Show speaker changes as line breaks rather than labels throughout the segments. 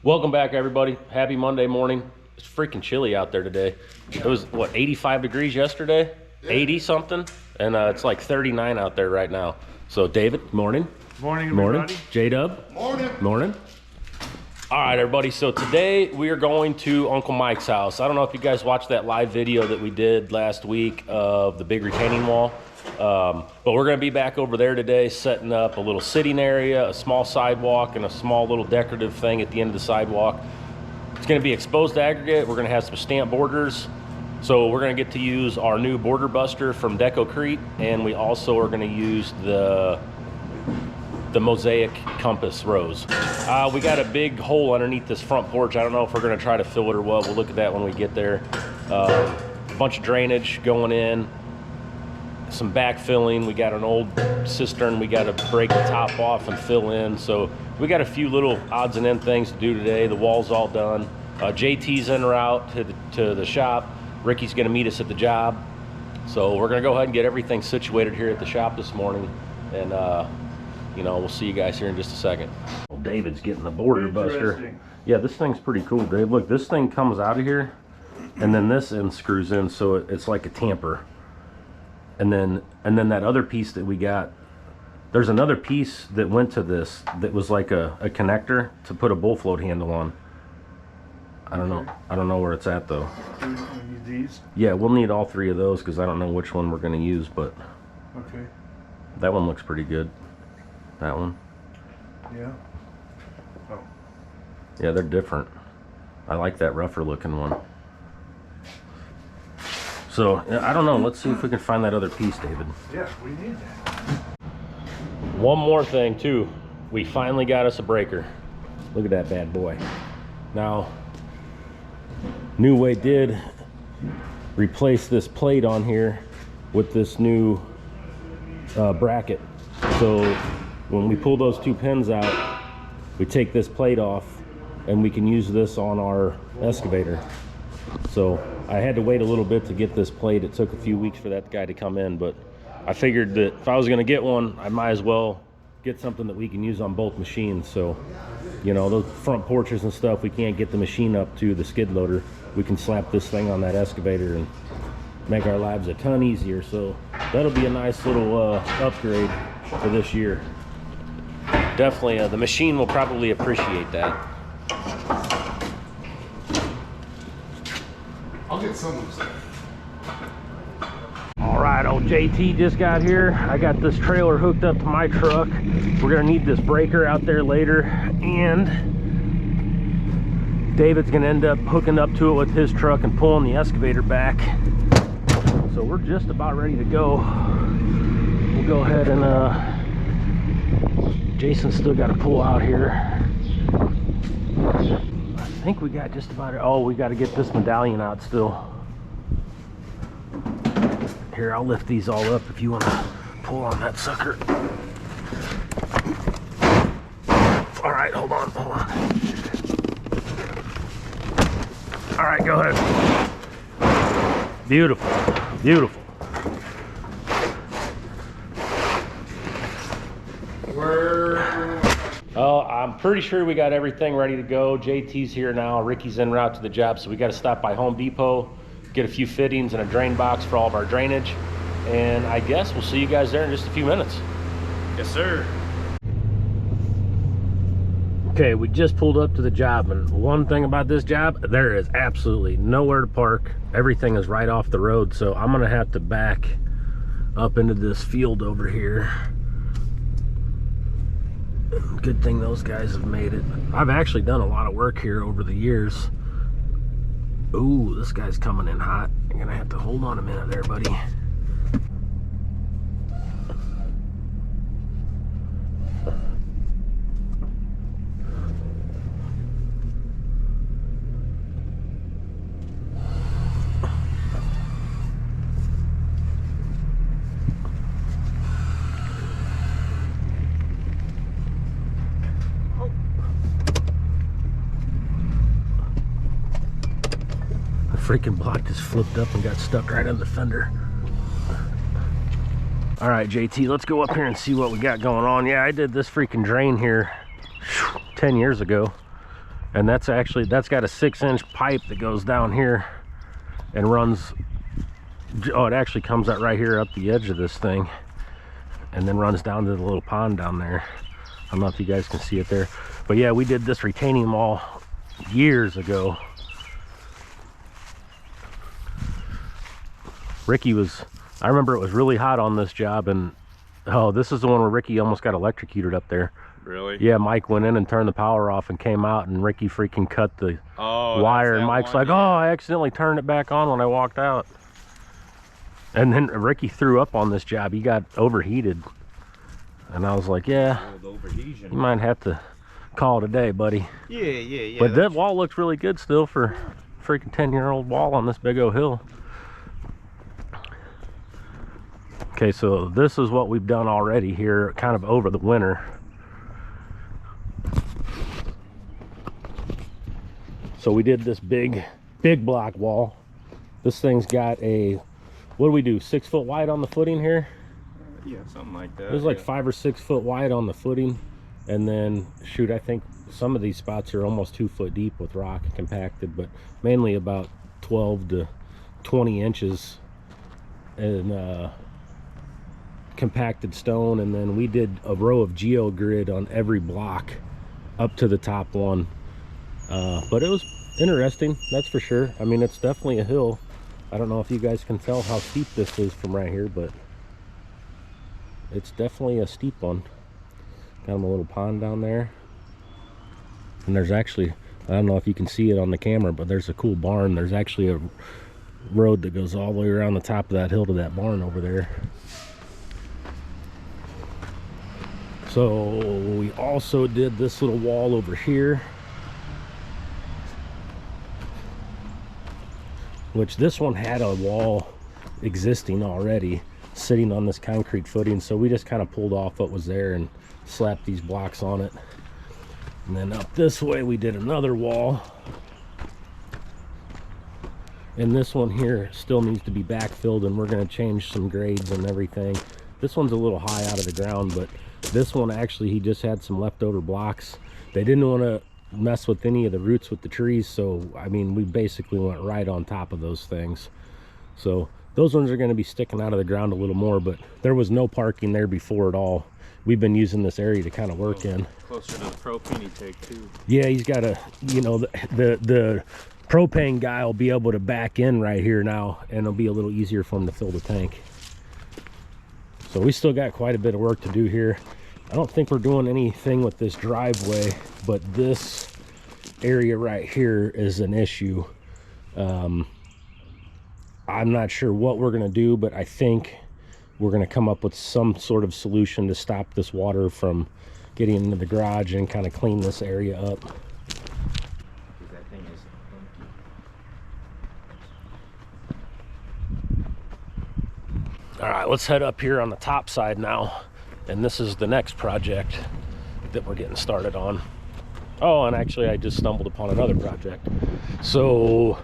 Welcome back, everybody. Happy Monday morning. It's freaking chilly out there today. It was, what, 85 degrees yesterday? Yeah. 80 something? And it's like 39 out there right now. So, David, morning.
Morning, everybody.
J-Dub.
Morning.
Morning. All right, everybody. So today we are going to Uncle Mike's house. I don't know if you guys watched that live video that we did last week of the big retaining wall. But we're going to be back over there today, setting up a little sitting area, a small sidewalk, and a small little decorative thing at the end of the sidewalk. It's going to be exposed aggregate. We're going to have some stamp borders. So we're going to get to use our new border buster from Deco Crete, and we also are going to use the mosaic compass rose. We got a big hole underneath this front porch. I don't know if we're going to try to fill it or what. We'll look at that when we get there. A bunch of drainage going in, some backfilling. We got an old cistern we got to break the top off and fill in. So we got a few little odds and end things to do today. The wall's all done. JT's en route to the shop. Ricky's going to meet us at the job. So we're going to go ahead and get everything situated here at the shop this morning. And you know, we'll see you guys here in just a second. Well, David's getting the border buster. Yeah, this thing's pretty cool, Dave. Look, this thing comes out of here, and then this end screws in, so it's like a tamper. And then that other piece that we got, there's another piece that went to this that was like a connector to put a bull float handle on. I don't know where it's at though.
We need these?
Yeah, we'll need all three of those because I don't know which one we're going to use, but
okay.
That one looks pretty good. That one.
Yeah. Oh.
Yeah, they're different. I like that rougher looking one. So, I don't know. Let's see if we can find that other piece, David.
Yeah, we need that.
One more thing, too. We finally got us a breaker. Look at that bad boy. Now, New Way did replace this plate on here with this new bracket. So, when we pull those two pins out, we take this plate off and we can use this on our excavator. So I had to wait a little bit to get this plate. It took a few weeks for that guy to come in, but I figured that if I was going to get one, I might as well get something that we can use on both machines. So, you know, those front porches and stuff, we can't get the machine up to the skid loader. We can slap this thing on that excavator and make our lives a ton easier. So that'll be a nice little upgrade for this year. Definitely, the machine will probably appreciate that.
I'll get some of them.
All right, old JT just got here. I got this trailer hooked up to my truck. We're gonna need this breaker out there later, and David's gonna end up hooking up to it with his truck and pulling the excavator back. So we're just about ready to go. We'll go ahead and Jason's still got to pull out here. I think we got just about it. Oh, we got to get this medallion out still. Here, I'll lift these all up if you want to pull on that sucker. All right, hold on. All right, go ahead. Beautiful. Oh, I'm pretty sure we got everything ready to go. JT's here now. Ricky's en route to the job, so we got to stop by Home Depot, get a few fittings and a drain box for all of our drainage. And I guess we'll see you guys there in just a few minutes.
Yes, sir.
Okay, we just pulled up to the job, and one thing about this job, there is absolutely nowhere to park. Everything is right off the road, so I'm gonna have to back up into this field over here. Good thing those guys have made it. I've actually done a lot of work here over the years. Ooh, this guy's coming in hot. You're gonna have to hold on a minute there, buddy. Freaking block just flipped up and got stuck right on the fender. All right, JT, let's go up here and see what we got going on. Yeah, I did this freaking drain here 10 years ago. And that's got a 6-inch pipe that goes down here and runs, oh, it actually comes out right here up the edge of this thing and then runs down to the little pond down there. I don't know if you guys can see it there, but yeah, we did this retaining wall years ago. I remember it was really hot on this job, and oh, this is the one where Ricky almost got electrocuted up there.
Really?
Yeah, Mike went in and turned the power off and came out, and Ricky freaking cut the wire, and Mike's like, oh, I accidentally turned it back on when I walked out. And then Ricky threw up on this job. He got overheated. And I was like, yeah, you might have to call it a day, buddy.
Yeah.
But that wall looks really good still for a freaking 10-year-old wall on this big old hill. Okay, so this is what we've done already here, kind of over the winter. So we did this big block wall. This thing's got a, what do we do, 6 foot wide on the footing here?
Yeah, something like that.
It was like 5 or 6 foot wide on the footing. And then, shoot, I think some of these spots are almost 2 foot deep with rock compacted, but mainly about 12 to 20 inches in compacted stone. And then we did a row of geogrid on every block up to the top one. But it was interesting, that's for sure. I mean, it's definitely a hill. I don't know if you guys can tell how steep this is from right here, but it's definitely a steep one. Got a little pond down there, and there's actually, I don't know if you can see it on the camera, but there's a cool barn. There's actually a road that goes all the way around the top of that hill to that barn over there. So we also did this little wall over here, which this one had a wall existing already sitting on this concrete footing, so we just kind of pulled off what was there and slapped these blocks on it. And then up this way we did another wall, and this one here still needs to be backfilled, and we're going to change some grades and everything. This one's a little high out of the ground, but this one actually, he just had some leftover blocks. They didn't want to mess with any of the roots with the trees, so I mean, we basically went right on top of those things. So those ones are going to be sticking out of the ground a little more, but there was no parking there before at all. We've been using this area to kind of work in.
Closer to the propane tank too.
Yeah, he's got a, you know, the propane guy will be able to back in right here now, and it'll be a little easier for him to fill the tank. So we still got quite a bit of work to do here. I don't think we're doing anything with this driveway, but this area right here is an issue. I'm not sure what we're going to do, but I think we're going to come up with some sort of solution to stop this water from getting into the garage and kind of clean this area up.
That thing is
All right, let's head up here on the top side now, and this is the next project that we're getting started on. Oh, and actually I just stumbled upon another project. So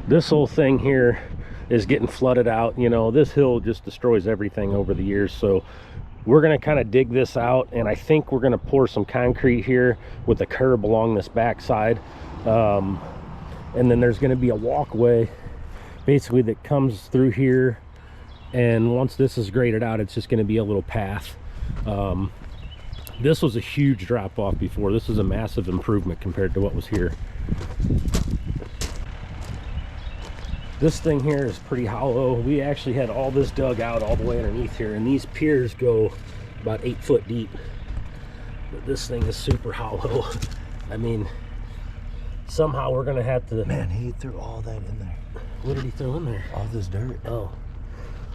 this whole thing here is getting flooded out. You know, this hill just destroys everything over the years, so we're going to kind of dig this out, and I think we're going to pour some concrete here with a curb along this back side, and then there's going to be a walkway basically that comes through here, and once this is graded out, it's just going to be a little path. This was a huge drop off before. This is a massive improvement compared to what was here. This thing here is pretty hollow. We actually had all this dug out all the way underneath here, and these piers go about 8 foot deep. But this thing is super hollow. I mean, somehow we're gonna have to...
Man, he threw all that in there.
What did he throw in there?
All this dirt.
Oh.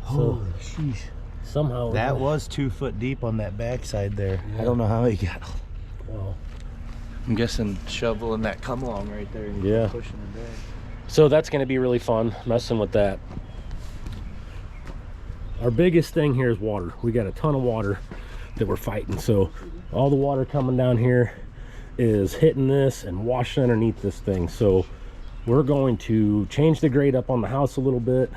Holy sheesh.
Somehow...
That was 2 foot deep on that backside there.
Yeah.
I don't know how he got...
Well,
I'm guessing shoveling that come along right there and
yeah,
pushing it back.
So that's going to be really fun, messing with that. Our biggest thing here is water. We got a ton of water that we're fighting. So all the water coming down here is hitting this and washing underneath this thing. So we're going to change the grade up on the house a little bit.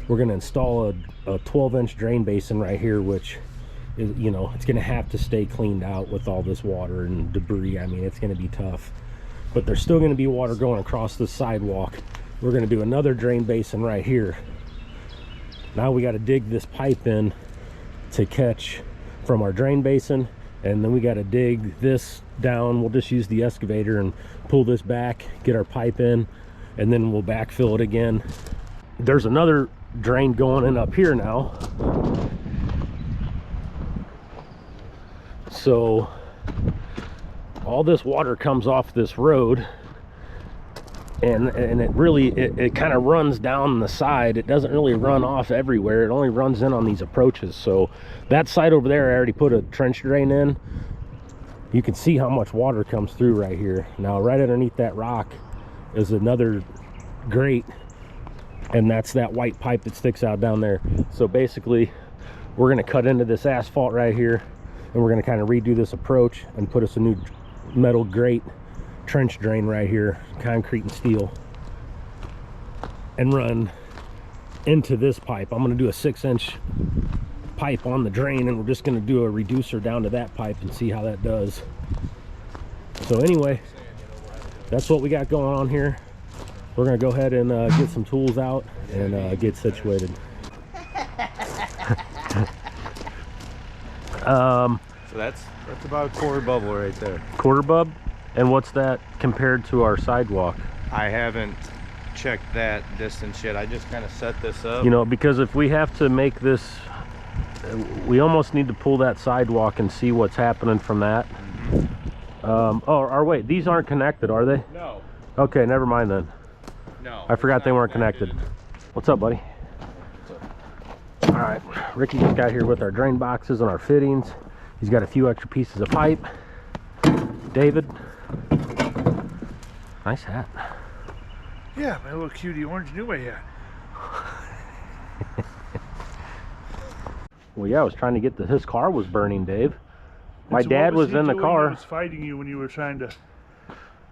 We're going to install a 12-inch drain basin right here, which you know, it's going to have to stay cleaned out with all this water and debris. I mean, it's going to be tough, but there's still going to be water going across the sidewalk. We're going to do another drain basin right here. Now we got to dig this pipe in to catch from our drain basin, and then we got to dig this down. We'll just use the excavator and pull this back, get our pipe in, and then we'll backfill it again. There's another drain going in up here now. So all this water comes off this road, and it really it kind of runs down the side. It doesn't really run off everywhere. It only runs in on these approaches. So that side over there, I already put a trench drain in. You can see how much water comes through right here. Now right underneath that rock is another grate, and that's that white pipe that sticks out down there. So basically we're going to cut into this asphalt right here, and we're going to kind of redo this approach and put us a new metal grate trench drain right here, concrete and steel, and run into this pipe. I'm going to do a 6-inch pipe on the drain, and we're just going to do a reducer down to that pipe and see how that does. So anyway, that's what we got going on here. We're going to go ahead and get some tools out and get situated.
So that's about a quarter bubble right there.
Quarter bub? And what's that compared to our sidewalk?
I haven't checked that distance yet. I just kind of set this up.
You know, because if we have to make this, we almost need to pull that sidewalk and see what's happening from that. Wait, these aren't connected, are they?
No.
Okay, never mind then.
No.
I forgot they weren't connected. What's up, buddy? All right, Ricky just got here with our drain boxes and our fittings. He's got a few extra pieces of pipe. David, nice hat.
Yeah, my little cutie orange Neway hat.
Well, yeah, I was trying to get his car was burning, Dave. My
So
dad
what
was in the
he
car.
was fighting you when you were trying to.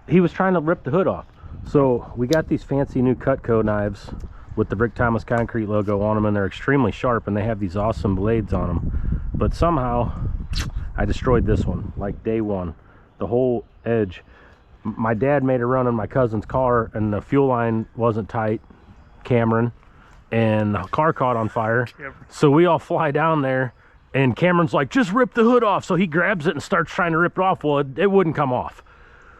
He was trying to rip the hood off. So we got these fancy new Cutco knives with the Brick Thomas Concrete logo on them, and they're extremely sharp, and they have these awesome blades on them. But somehow I destroyed this one, like day one. The whole edge. My dad made a run in my cousin's car, and the fuel line wasn't tight, Cameron, and the car caught on fire. So we all fly down there, and Cameron's like, just rip the hood off. So he grabs it and starts trying to rip it off. Well, it wouldn't come off.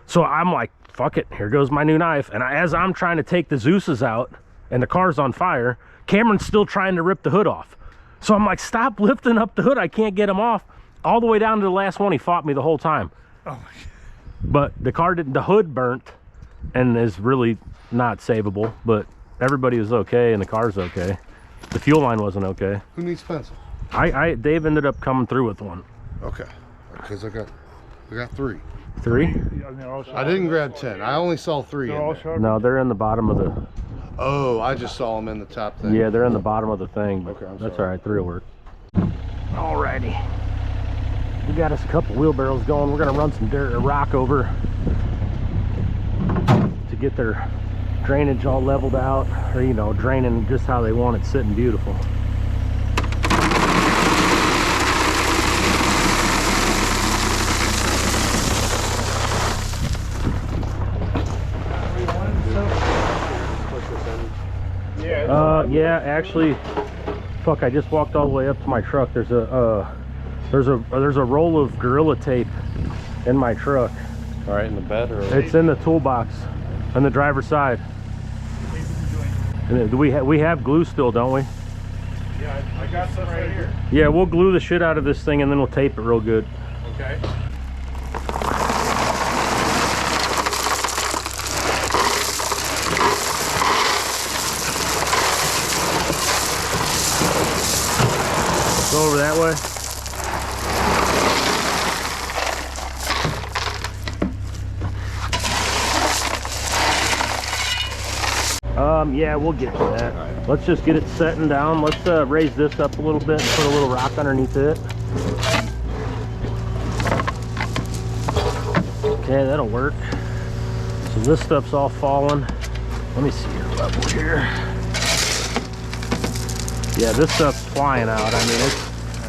So I'm like, fuck it, here goes my new knife. And as I'm trying to take the Zeus's out and the car's on fire, Cameron's still trying to rip the hood off. So I'm like, stop lifting up the hood, I can't get him off. All the way down to the last one, he fought me the whole time.
Oh my God.
But the car didn't, the hood burnt and is really not savable, but everybody was okay and the car's okay. The fuel line wasn't okay.
Who needs pencil?
Dave ended up coming through with one.
Okay, because I got 3.
3?
Yeah, they're all sharp.
I didn't grab 10. I only saw 3
They're
in
all
there.
sharp.
No, they're in the bottom of the,
Oh, I just saw them in the top thing.
yeah, they're in the bottom of the thing, but
Okay, I'm
that's
sorry.
all right, 3 will work. Alrighty. We got us a couple wheelbarrows going. We're gonna run some dirt or rock over to get their drainage all leveled out, or you know, draining just how they want it, sitting beautiful. Yeah, actually, fuck, I just walked all the way up to my truck. There's a roll of Gorilla Tape in my truck.
All right, in the bed or?
It's in the toolbox on the driver's side. And we have glue still, don't we?
Yeah, I got some right here.
Yeah, we'll glue the shit out of this thing and then we'll tape it real good.
Okay.
Go over that way. Yeah, we'll get to that. Let's just get it setting down. Let's raise this up a little bit and put a little rock underneath it. Okay, that'll work. So this stuff's all falling. Let me see your level here. Yeah, this stuff's flying out. I mean,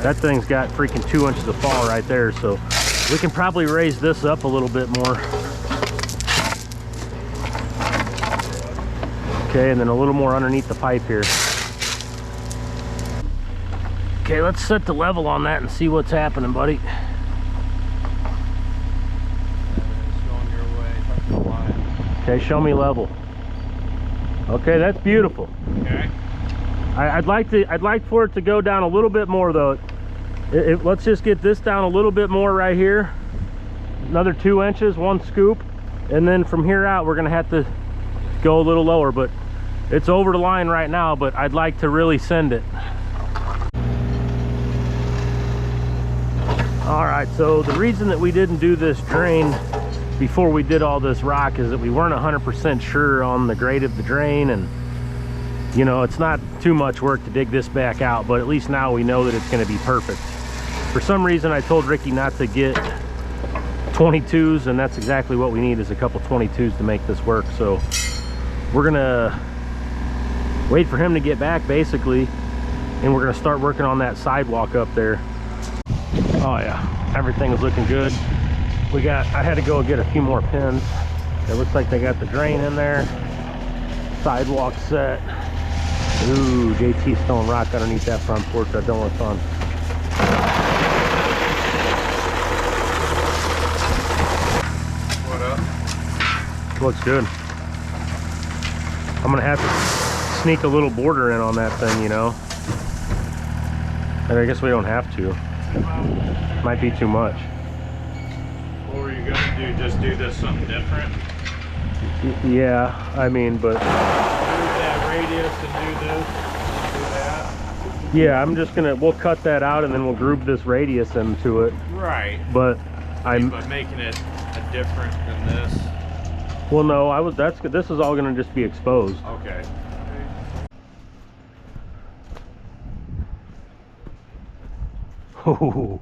That thing's got freaking 2 inches of fall right there, so we can probably raise this up a little bit more. Okay, and then a little more underneath the pipe here. Okay, let's set the level on that and see what's happening, buddy.
It's going your way. Touch the line.
Okay, show me level. Okay, that's beautiful.
Okay.
I'd like for it to go down a little bit more though. Let's just get this down a little bit more right here. Another 2 inches, 1 scoop, and then from here out we're gonna have to go a little lower, but it's over the line right now, but I'd like to really send it. All right, so the reason that we didn't do this drain before we did all this rock is that we weren't 100% sure on the grade of the drain, and you know, it's not too much work to dig this back out, but at least now we know that it's going to be perfect. For some reason I told Ricky not to get 22s, and that's exactly what we need, is a couple 22s to make this work. So we're gonna wait for him to get back basically, and we're gonna start working on that sidewalk up there. Oh yeah, everything is looking good. I had to go get a few more pins. It looks like they got the drain in there, sidewalk set. Ooh, JT's throwing rock underneath that front porch. That don't look fun.
What up?
Looks good. I'm gonna have to sneak a little border in on that thing, you know. And I guess we don't have to. Might be too much.
What were you gonna do? Just do this something different?
Yeah, I mean, but
Move that radius and do this. Do that.
yeah, I'm just gonna, we'll cut that out and then we'll group this radius into it.
Right.
But
But making it a different than this.
well, no, this is all gonna just be exposed.
Okay.
Oh,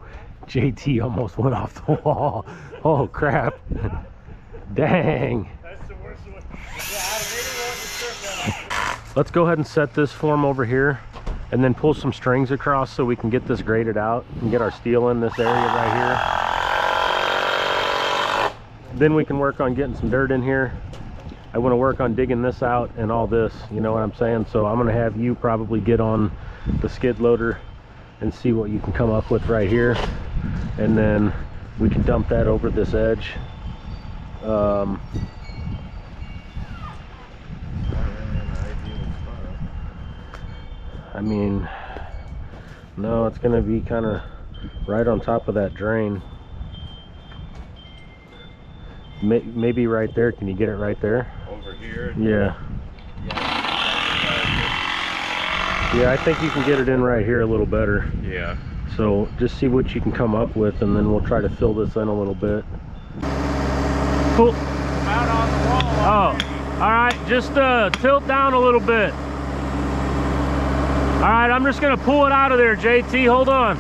JT almost went off the wall. Oh crap. Dang.
That's the worst one. Yeah, I really want to trip that.
Let's go ahead and set this form over here and then pull some strings across so we can get this graded out and get our steel in this area right here. Then we can work on getting some dirt in here. I want to work on digging this out and all this, you know what I'm saying? So I'm going to have you probably get on the skid loader and see what you can come up with right here, and then we can dump that over this edge. I mean, no, it's gonna be kind of right on top of that drain. Maybe right there. Can you get it right there?
Over here.
Yeah. Yeah, I think you can get it in right here a little better.
Yeah.
So just see what you can come up with, and then we'll try to fill this in a little bit. Cool.
Out on the wall.
Oh, all right, just tilt down a little bit. All right, I'm just gonna pull it out of there, JT, hold on.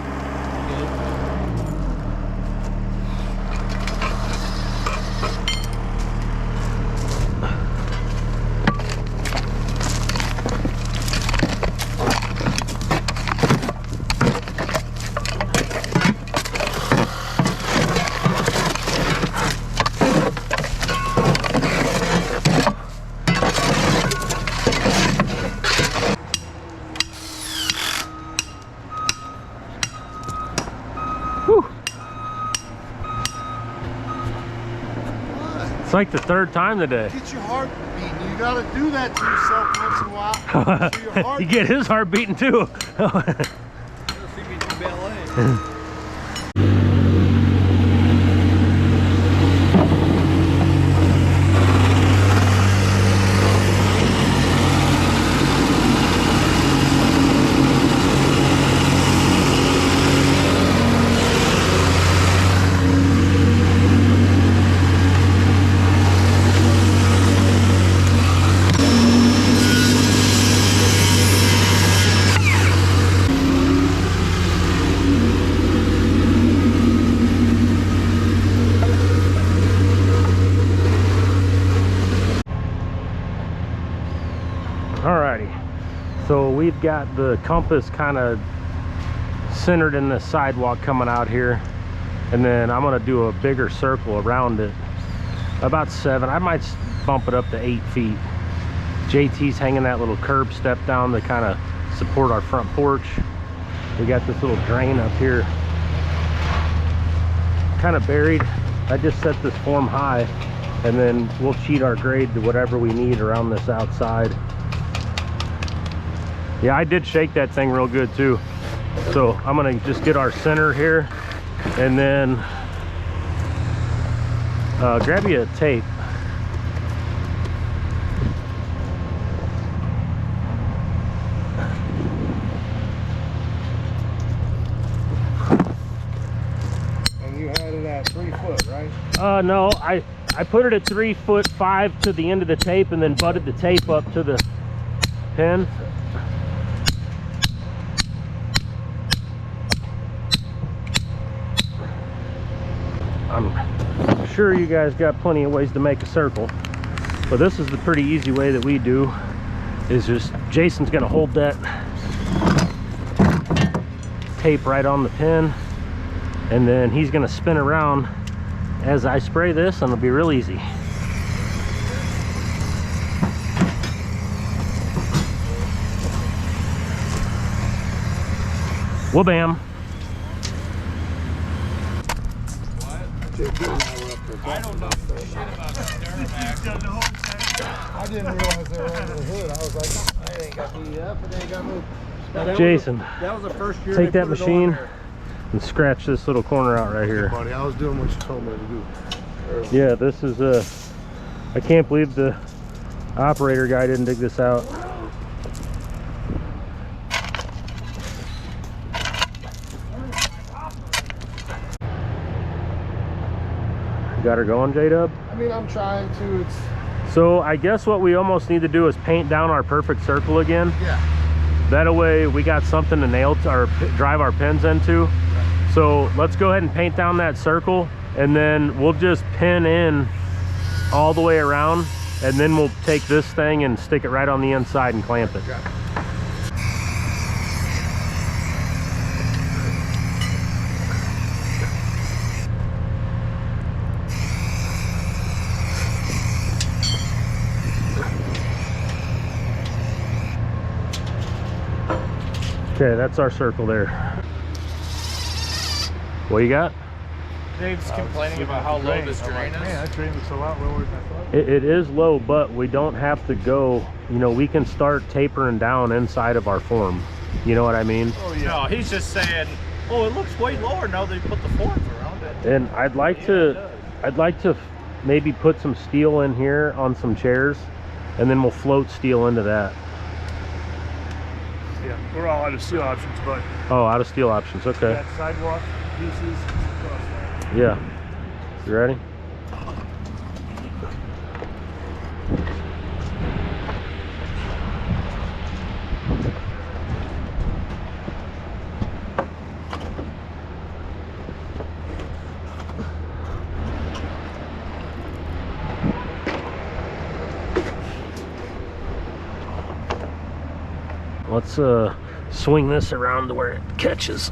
It's like the third time today.
Get your heart beating. You gotta do that to yourself once in a while. So your heart
You get his heart beating too. Alrighty, so we've got the compass kind of centered in the sidewalk coming out here. And then I'm gonna do a bigger circle around it. About 7, I might bump it up to 8 feet. JT's hanging that little curb step down to kind of support our front porch. We got this little drain up here, kind of buried. I just set this form high, and then we'll cheat our grade to whatever we need around this outside. Yeah, I did shake that thing real good too. So I'm gonna just get our center here, and then grab you a tape.
And you had it at 3 foot, right?
No, I put it at 3'5" to the end of the tape, and then butted the tape up to the pin. I'm sure you guys got plenty of ways to make a circle, but this is the pretty easy way that we do, is just Jason's gonna hold that tape right on the pin, and then he's gonna spin around as I spray this, and it'll be real easy. Well, bam.
I don't know shit about the I didn't realize they were under the hood. I was like, I ain't got the up, and they ain't got no.
Jason,
That was the first year.
take
they
that
put it on
machine
there.
and scratch this little corner out right here.
Buddy, I was doing what you told me to do.
Yeah, this is I can't believe the operator guy didn't dig this out. You got her going, J-Dub?
I mean, I'm trying to. It's
So I guess what we almost need to do is paint down our perfect circle again.
yeah.
That way we got something to nail to or drive our pins into. So let's go ahead and paint down that circle, and then we'll just pin in all the way around, and then we'll take this thing and stick it right on the inside and clamp it. Okay, that's our circle there. What you got?
Dave's complaining about how low this drain is.
Man, that drain looks a lot lower than I thought.
It is low, but we don't have to go, you know, we can start tapering down inside of our form. You know what I mean?
Oh yeah.
No, he's just saying, oh, it looks way lower now they put the forms around it.
And I'd like to maybe put some steel in here on some chairs, and then we'll float steel into that.
Yeah, we're all out of steel options, but
Oh, out of steel options, okay.
that sidewalk pieces.
Yeah. You ready? Let's swing this around to where it catches.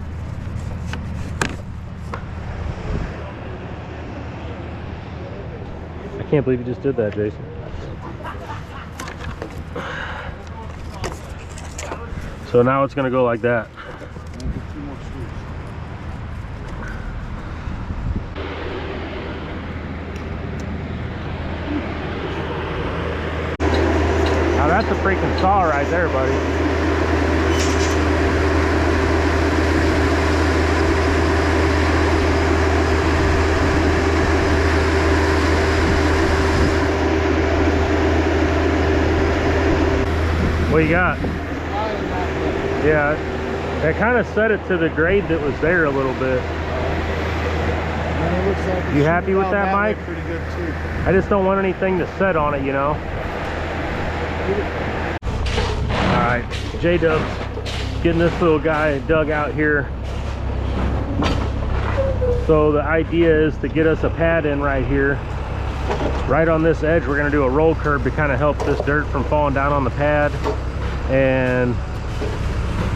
I can't believe you just did that, Jason. So now it's gonna go like that. Now that's a freaking saw right there, buddy. What you got? Yeah, I kind of set it to the grade that was there a little bit.
And it looks like
You happy with that, Mike?
Pretty good too.
I just don't want anything to set on it, you know? Alright, J-Dub's getting this little guy dug out here. So the idea is to get us a pad in right here. Right on this edge, we're gonna do a roll curb to kind of help this dirt from falling down on the pad. And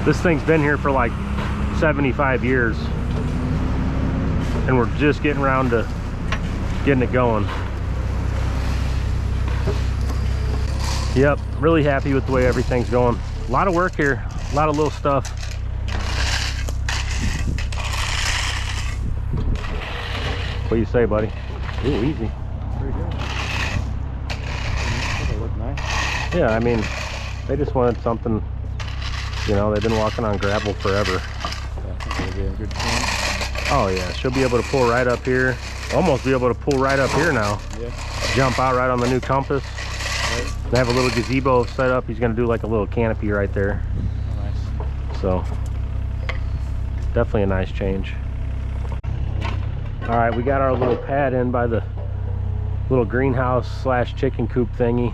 this thing's been here for like 75 years, and we're just getting around to getting it going. Yep, really happy with the way everything's going. A lot of work here, a lot of little stuff. What do you say, buddy? Ooh, easy.
Pretty good. They look nice.
Yeah, I mean, they just wanted something, you know, they've been walking on gravel forever.
I think it'll be a good chance.
Oh yeah, she'll be able to pull right up here. Almost be able to pull right up here now.
Yeah.
Jump out right on the new compass.
Right.
They have a little gazebo set up. He's gonna do like a little canopy right there.
Oh, nice.
So, definitely a nice change. All right, we got our little pad in by the little greenhouse slash chicken coop thingy.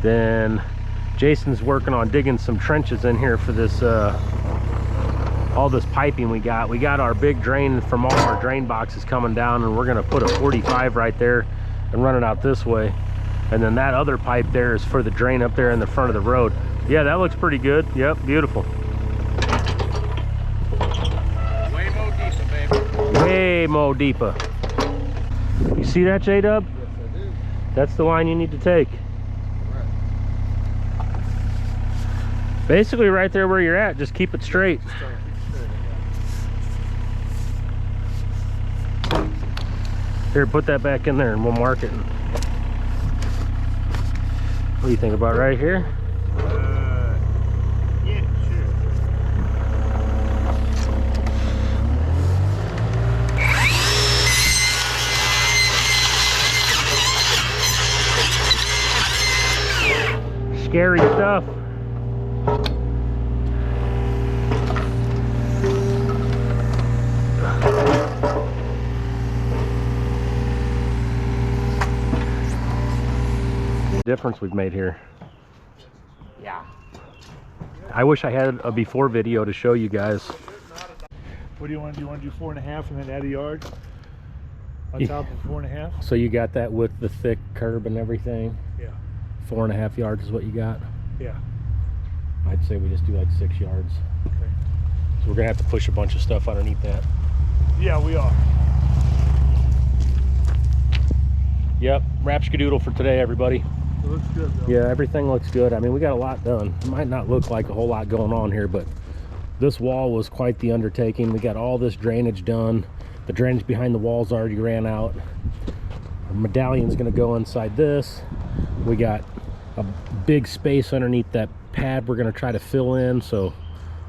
Then Jason's working on digging some trenches in here for this all this piping we got. We got our big drain from all our drain boxes coming down, and we're gonna put a 45 right there and run it out this way. And then that other pipe there is for the drain up there in the front of the road. Yeah, that looks pretty good. Yep, beautiful.
Way more deeper, baby.
Way more deeper. You see that, J-Dub?
Yes, I do.
That's the line you need to take. Basically right there where you're at, just keep it straight.
Just trying to keep it straight.
Here, put that back in there and we'll mark it. What do you think about right here?
Yeah, sure.
Scary stuff. Difference we've made here.
Yeah.
I wish I had a before video to show you guys.
What do you want to do? You want to do 4.5 and then add a yard on
Yeah.
top of 4.5?
So you got that with the thick curb and everything?
Yeah.
4.5 yards is what you got?
Yeah.
I'd say we just do like 6 yards.
Okay.
So we're gonna have to push a bunch of stuff underneath that.
Yeah, we are.
Yep, wrap skadoodle for today, everybody.
It looks good though.
Yeah, everything looks good. I mean, we got a lot done. It might not look like a whole lot going on here, but this wall was quite the undertaking. We got all this drainage done. The drainage behind the walls already ran out. The medallion's gonna go inside this. We got a big space underneath that pad we're gonna try to fill in. So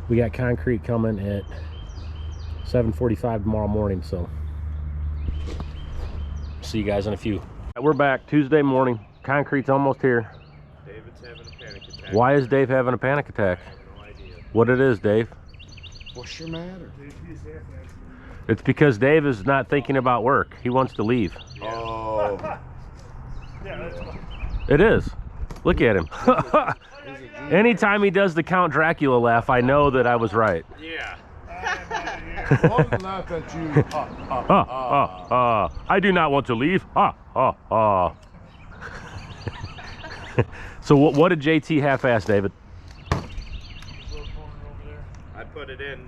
we got concrete coming at 7:45 tomorrow morning. So see you guys in a few. We're back Tuesday morning. Concrete's almost here.
David's having a panic attack.
Why is Dave having a panic attack?
I have no idea.
What it is, Dave?
What's your matter?
It's because Dave is not thinking about work. He wants to leave.
Oh.
Yeah, that's fine.
It is. Look at him. Anytime he does the Count Dracula laugh, I know that I was right.
Yeah.
Don't laugh at you.
I do not want to leave. So what did JT half-ass, David?
I put it in,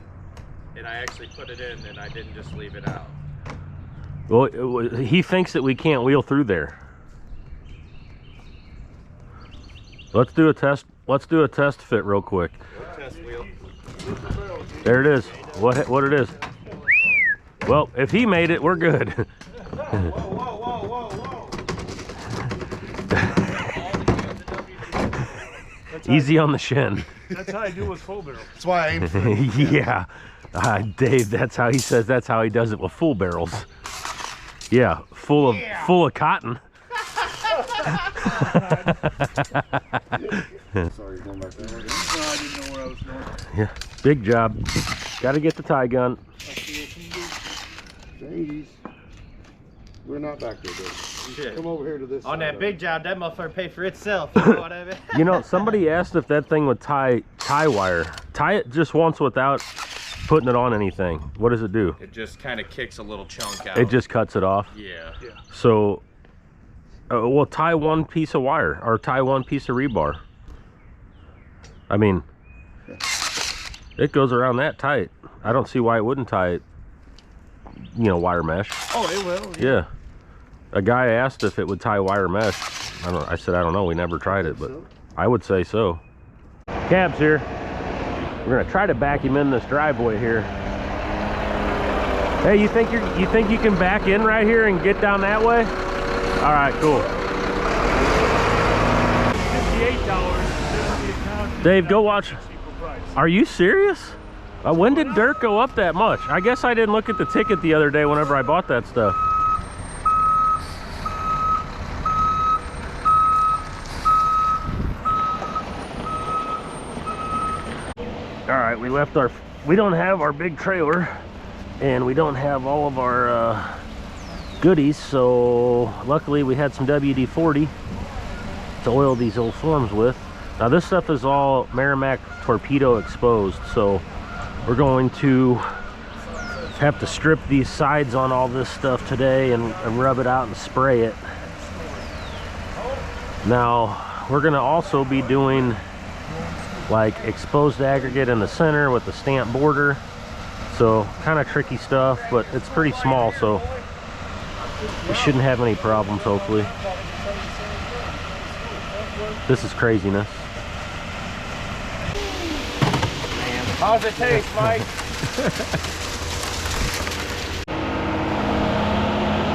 and I actually put it in, and I didn't just leave it out.
Well, he thinks that we can't wheel through there. Let's do a test. Let's do a test fit real quick.
Test wheel.
There it is. What it is? Well, if he made it, we're good.
Whoa, whoa, whoa, whoa, whoa.
Easy on the shin.
That's how I do with full barrel.
That's why I aim for it.
Yeah, Dave. That's how he says. That's how he does it with full barrels. Yeah, full of cotton.
Sorry, going back there.
No, I didn't know where I was going.
Yeah, big job. Got to get the tie gun.
Jeez. We're not back there, dude.
Shit.
Come over here to this
On
side
that
of
big
it.
job, that motherfucker paid for itself. You know what I mean?
You know, somebody asked if that thing would tie wire. Tie it just once without putting it on anything. What does it do?
It just kind of kicks a little chunk out.
It just cuts it off.
Yeah.
So, well, tie one piece of wire or tie one piece of rebar. I mean, it goes around that tight. I don't see why it wouldn't tie it, you know, wire mesh.
Oh, it will.
Yeah. A guy asked if it would tie wire mesh. I said, I don't know. We never tried it, but I would say so. Cab's here. We're gonna try to back him in this driveway here. Hey, you think you can back in right here and get down that way? All right, cool.
$58.
Dave, go watch. Are you serious? When did dirt go up that much? I guess I didn't look at the ticket the other day whenever I bought that stuff. All right, we don't have our big trailer and we don't have all of our goodies, so luckily we had some WD-40 to oil these old forms with. Now this stuff is all Merrimack torpedo exposed, so we're going to have to strip these sides on all this stuff today and rub it out and spray it. Now we're gonna also be doing like exposed aggregate in the center with the stamp border, so kind of tricky stuff, but it's pretty small, so we shouldn't have any problems, hopefully. This is craziness.
How's it taste, Mike?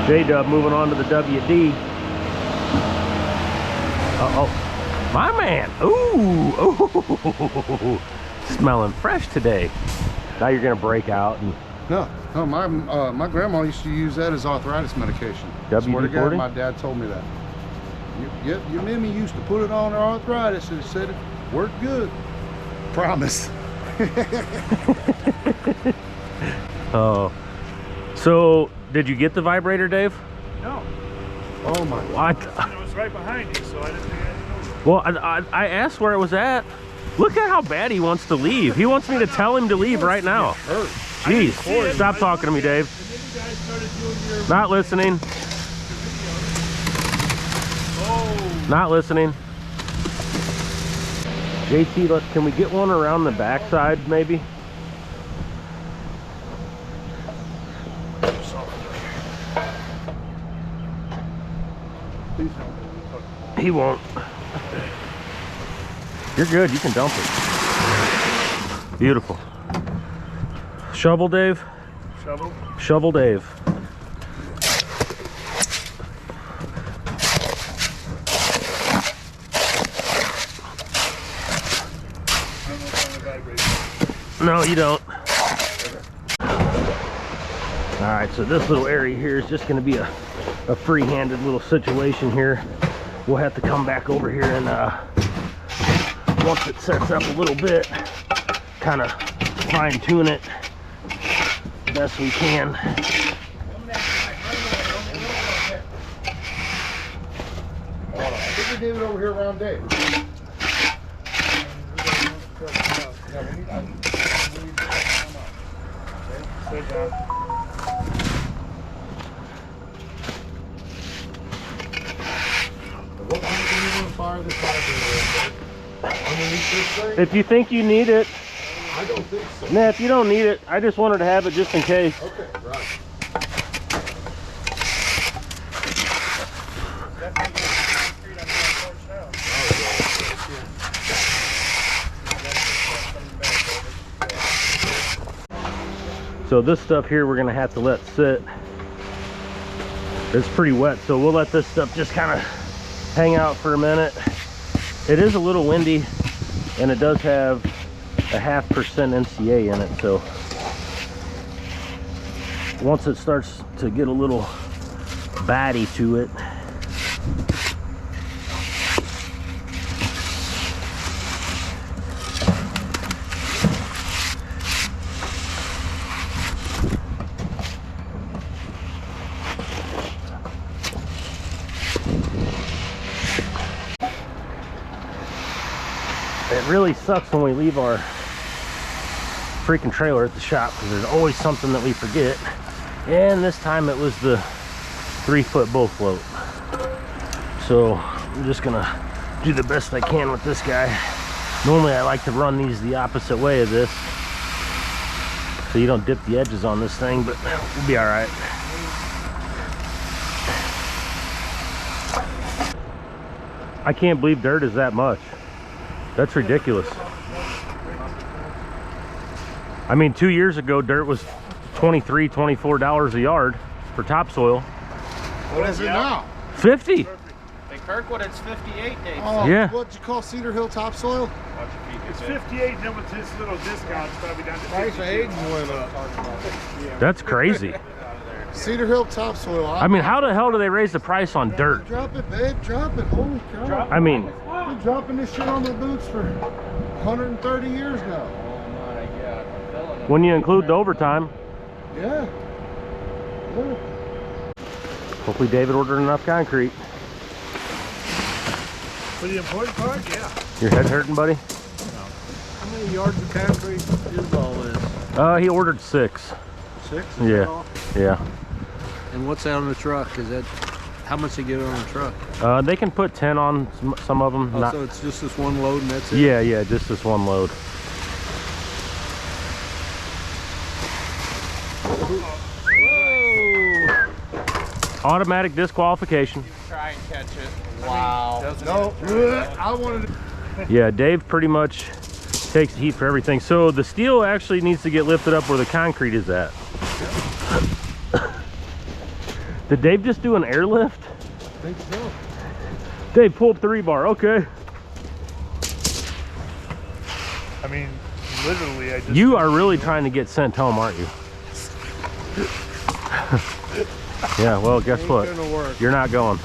J-Dub moving on to the WD. Uh-oh. My man. Ooh. Smelling fresh today. Now you're going to break out. And
No, my grandma used to use that as arthritis medication. Swear to God,
WD-40?
my dad told me that. Your Mimi used to put it on her arthritis and said it worked good. Promise.
oh. So, did you get the vibrator, Dave?
No.
Oh my
What?
It was right behind you, so I didn't think I had to know.
Well, I asked where it was at. Look at how bad he wants to leave. He wants me to tell him to leave right now. Jeez, stop talking to me, Dave.
And then you guys started doing your...
Not listening.
Oh.
Not listening. JT, can we get one around the backside, maybe? He won't. You're good. You can dump it. Beautiful. Shovel, Dave?
Shovel?
Shovel, Dave. No, you don't. All right, so this little area here is just going to be a free-handed little situation here. We'll have to come back over here and once it sets up a little bit, kind of fine-tune it best we can.
Get your David over here around Dave.
Sit down.
What kind do you want to fire this vibrator underneath this thing?
If you think you need it,
I don't think so.
nah, if you don't need it, I just wanted to have it just in case.
Okay, right.
So this stuff here we're gonna have to let sit. It's pretty wet, so we'll let this stuff just kind of hang out for a minute. It is a little windy and it does have a 0.5% NCA in it, so once it starts to get a little batty to it, it really sucks when we leave our freaking trailer at the shop because there's always something that we forget, and this time it was the 3-foot bull float. So I'm just gonna do the best I can with this guy. Normally I like to run these the opposite way of this, so you don't dip the edges on this thing, but we'll be all right. I can't believe dirt is that much. That's ridiculous. I mean, 2 years ago, dirt was $23, $24 a yard for topsoil.
What is it now?
50.
In Kirkwood, it's 58 days.
Oh,
Yeah.
What'd you call Cedar Hill topsoil?
It's 58, and then with this little discount, it's probably down to
Price
52.
of Hayden went up.
That's crazy.
Cedar Hill topsoil.
I mean, how the hell do they raise the price on dirt?
Drop it, babe. Drop it. Holy cow.
I mean,
Been dropping this shit on my boots for 130 years now.
Oh my God. I'm feeling it.
when you include the overtime.
Yeah. Yeah.
Hopefully David ordered enough concrete.
For the important part, yeah.
Your head hurting, buddy?
How many yards of concrete is all this?
He ordered 6.
6?
Yeah. Yeah.
And what's out on the truck? Is that how much they get on the truck?
They can put 10 on some of them.
Oh, so it's just this one load and that's it?
Yeah, yeah, just this one load.
Whoa!
Automatic disqualification.
Try and catch it. Wow.
No, I wanted to.
Yeah, Dave pretty much takes the heat for everything. So the steel actually needs to get lifted up where the concrete is at. Did Dave just do an airlift?
I think so.
Dave, pull up the rebar. Okay.
I mean, literally, I just...
You are really trying to get sent home, aren't you? Yeah, well, guess what?
Gonna work.
You're not going.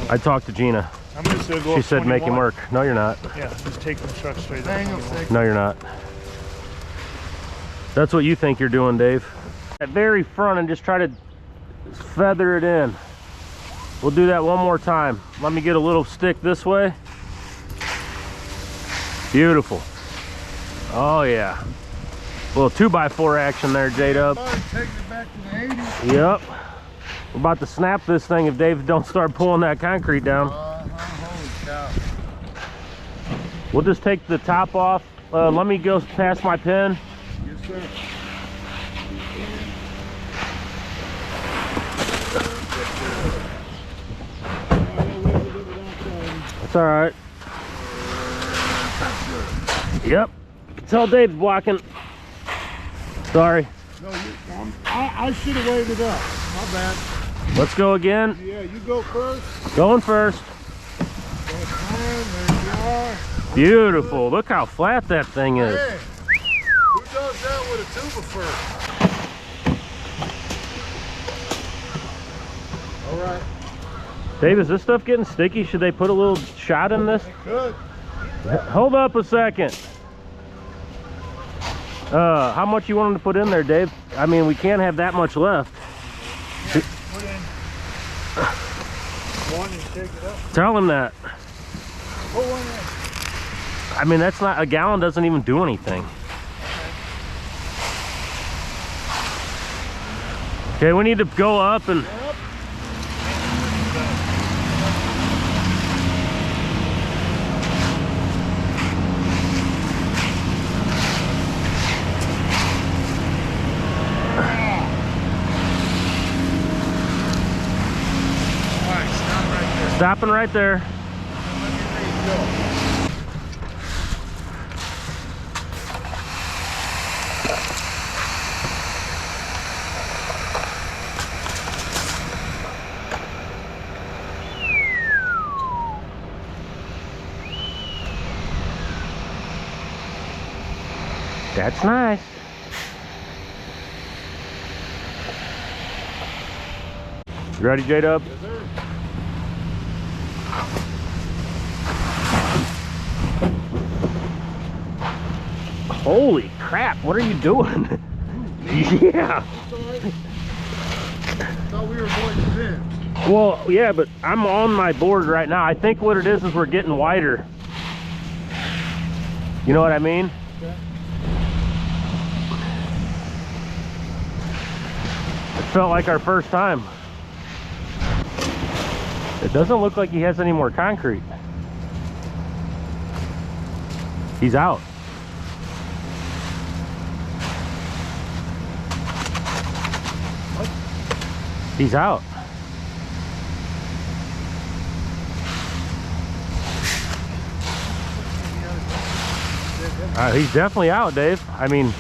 I talked to Gina.
I'm just gonna go
She
up
said make him
21.
work. No, you're not.
Yeah, just take the truck straight up.
Hang on a
21.
second.
No, you're not. That's what you think you're doing, Dave. At very front and just try to feather it in. We'll do that one more time. Let me get a little stick this way. Beautiful. Oh yeah. Little 2x4 action there, J-Dub.
Take it back to the 80s.
Yep. We're about to snap this thing if Dave don't start pulling that concrete down.
Holy cow.
We'll just take the top off. Let me go past my pin.
Yes, sir.
That's all right. Yep. Can tell Dave's blocking. Sorry.
No, I should have waved it up. My bad.
Let's go again.
Yeah, you go first.
Going first.
That's fine. There you are.
Beautiful. Look how flat that thing is.
Hey, who does that with a tuba first? All right.
Dave, is this stuff getting sticky? Should they put a little shot in this?
Good.
Hold up a second. How much you want them to put in there, Dave? I mean, we can't have that much left.
Put in one and shake it up.
Tell him that.
Put one in.
I mean, that's not, a gallon doesn't even do anything. Okay, we need to go up and...
All right, stop right there.
Stopping right there.
Let me go.
That's nice. You ready, J-Dub?
Yes, sir.
Holy crap, what are you doing? Yeah.
Thought we were going to in.
Well, yeah, but I'm on my board right now. I think what it is we're getting wider. You know what I mean?
Okay.
It felt like our first time. It doesn't look like he has any more concrete. He's out. He's out. He's definitely out, Dave. I mean,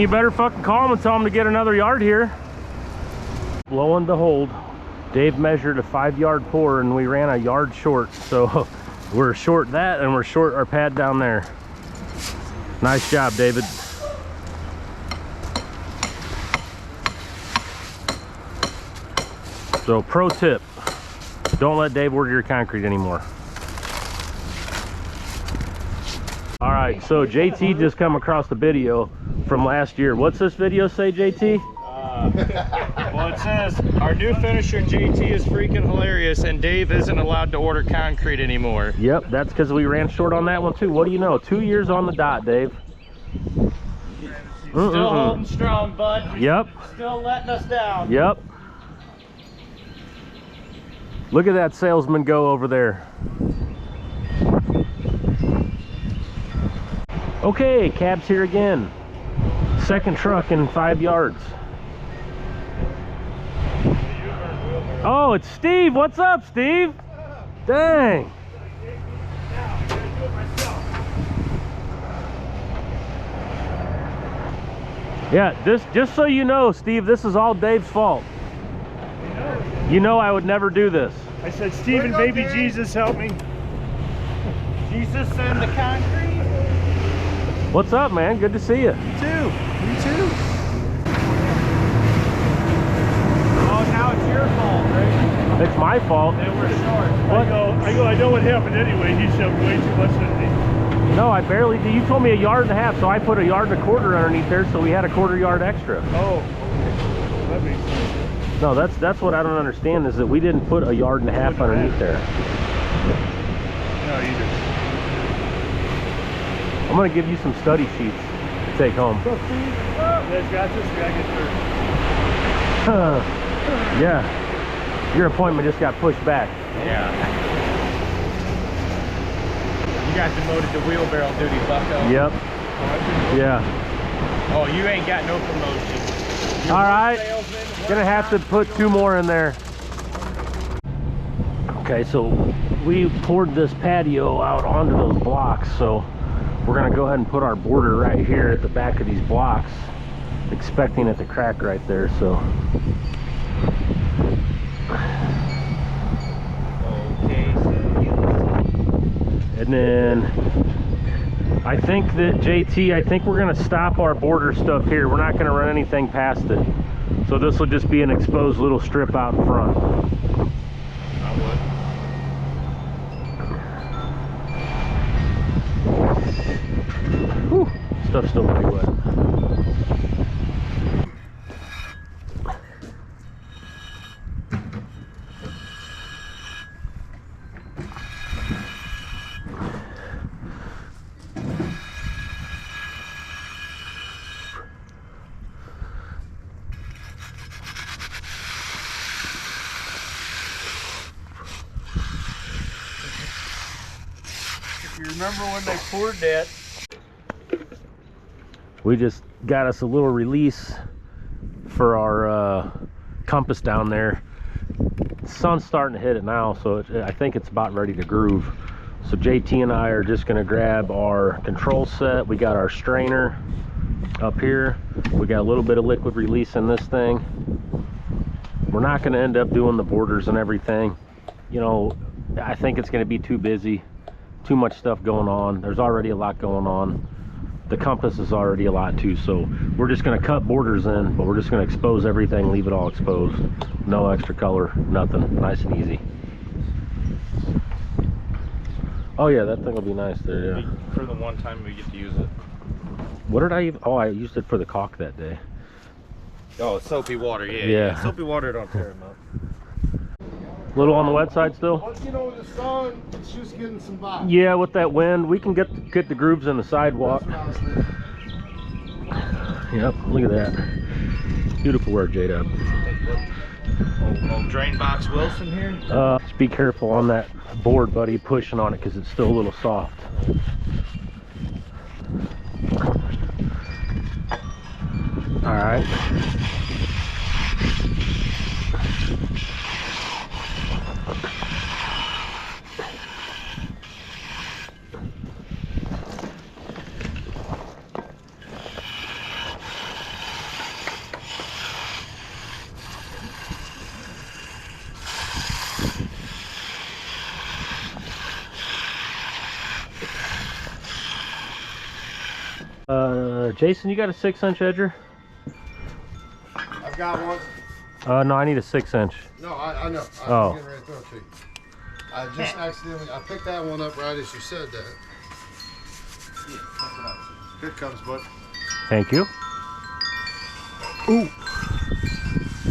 you better fucking call him and tell him to get another yard here. Lo and behold, Dave measured a 5-yard pour and we ran a yard short. So we're short that and we're short our pad down there. Nice job, David. So pro tip, don't let Dave order your concrete anymore. All right, so JT just come across the video from last year. What's this video say, JT?
Well, it says, our new finisher JT is freaking hilarious and Dave isn't allowed to order concrete anymore.
Yep, that's because we ran short on that one too. What do you know? 2 years on the dot, Dave.
Still holding strong, bud.
Yep.
Still letting us down.
Yep. Look at that salesman go over there. Okay, cab's here again. Second truck in 5 yards. Oh, it's Steve. What's up, Steve? Dang. Yeah, just so you know, Steve, this is all Dave's fault. You know I would never do this.
I said, Stephen, baby Jesus, help me.
Jesus and the concrete.
What's up, man? Good to see you.
Me too. Oh, now it's your fault, right?
It's my fault.
They were short.
I know what happened anyway. He shoved way too much underneath.
No, I barely did. You told me 1.5 yards, so I put 1.25 yards underneath there, so we had a 1/4 yard extra.
Oh, okay. That makes sense.
No, that's what I don't understand is that we didn't put 1.5 yards underneath there.
No, you didn't.
I'm gonna give you some study sheets to take home.
So, Steve, you guys got this? We gotta get through.
Yeah, your appointment just got pushed back.
Yeah. You got demoted to wheelbarrow duty, bucko.
Yep. Yeah.
Oh, you ain't got no promotion. You're
All right.
salesman,
Gonna have to put 2 more in there. Okay, so we poured this patio out onto those blocks, so we're gonna go ahead and put our border right here at the back of these blocks, expecting it to crack right there. So
okay.
and then I think that JT, I think we're gonna stop our border stuff here. We're not gonna run anything past it, so this will just be an exposed little strip out in front.
I would.
Whew, stuff's still pretty wet.
You remember when they poured that?
We just got us a little release for our compass down there. The sun's starting to hit it now, so I think it's about ready to groove. So JT and I are just gonna grab our control set. We got our strainer up here. We got a little bit of liquid release in this thing. We're not gonna end up doing the borders and everything. You know, I think it's gonna be too busy. Too much stuff going on. There's already a lot going on. The compass is already a lot too, so we're just going to cut borders in, but we're just going to expose everything, leave it all exposed. No extra color, nothing. Nice and easy. Oh yeah, that thing will be nice there, yeah.
For the one time we get to use it.
What did I even, oh, I used it for the caulk that day.
Oh, soapy water, yeah.
Yeah.
Soapy water don't tear them up.
A little on the wet side still?
Once you know the sun, it's just getting some vibe.
Yeah, with that wind, we can get the grooves in the sidewalk. Yep, look at that. Beautiful work, J-Dub.
Old drain box Wilson here.
Just be careful on that board, buddy, pushing on it because it's still a little soft. All right. Jason, you got a 6-inch edger?
I've got one.
No, I need a 6-inch.
No, I know. I'm
Oh.
getting ready to throw it to you. I just accidentally, I picked that one up right as you said that. Yeah, that's what I was. Here it comes, bud.
Thank you. Ooh.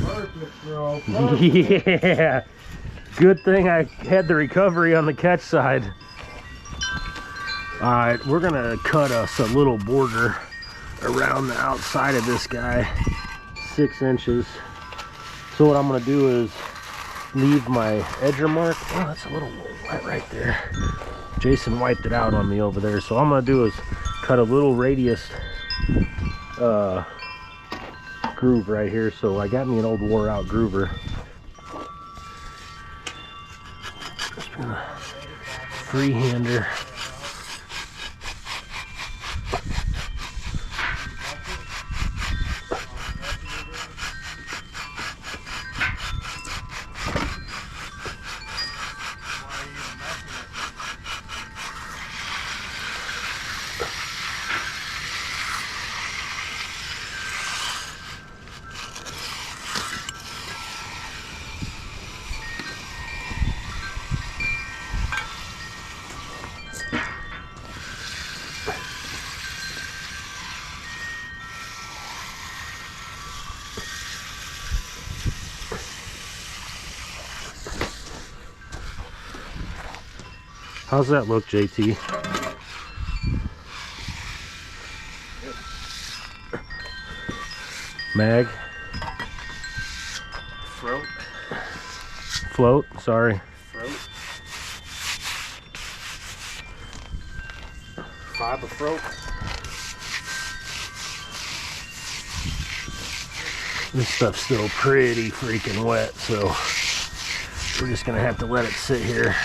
Perfect, bro.
Yeah. Good thing I had the recovery on the catch side. All right, we're gonna cut us a little border around the outside of this guy, 6 inches. So what I'm gonna do is leave my edger mark. Oh, that's a little wet right there. Jason wiped it out on me over there. So what I'm gonna do is cut a little radius groove right here. So I got me an old wore out groover. Just gonna freehander. How's that look, JT? Mag?
Throat.
Float, sorry.
Throat. Fiber throat.
This stuff's still pretty freaking wet, so we're just gonna have to let it sit here.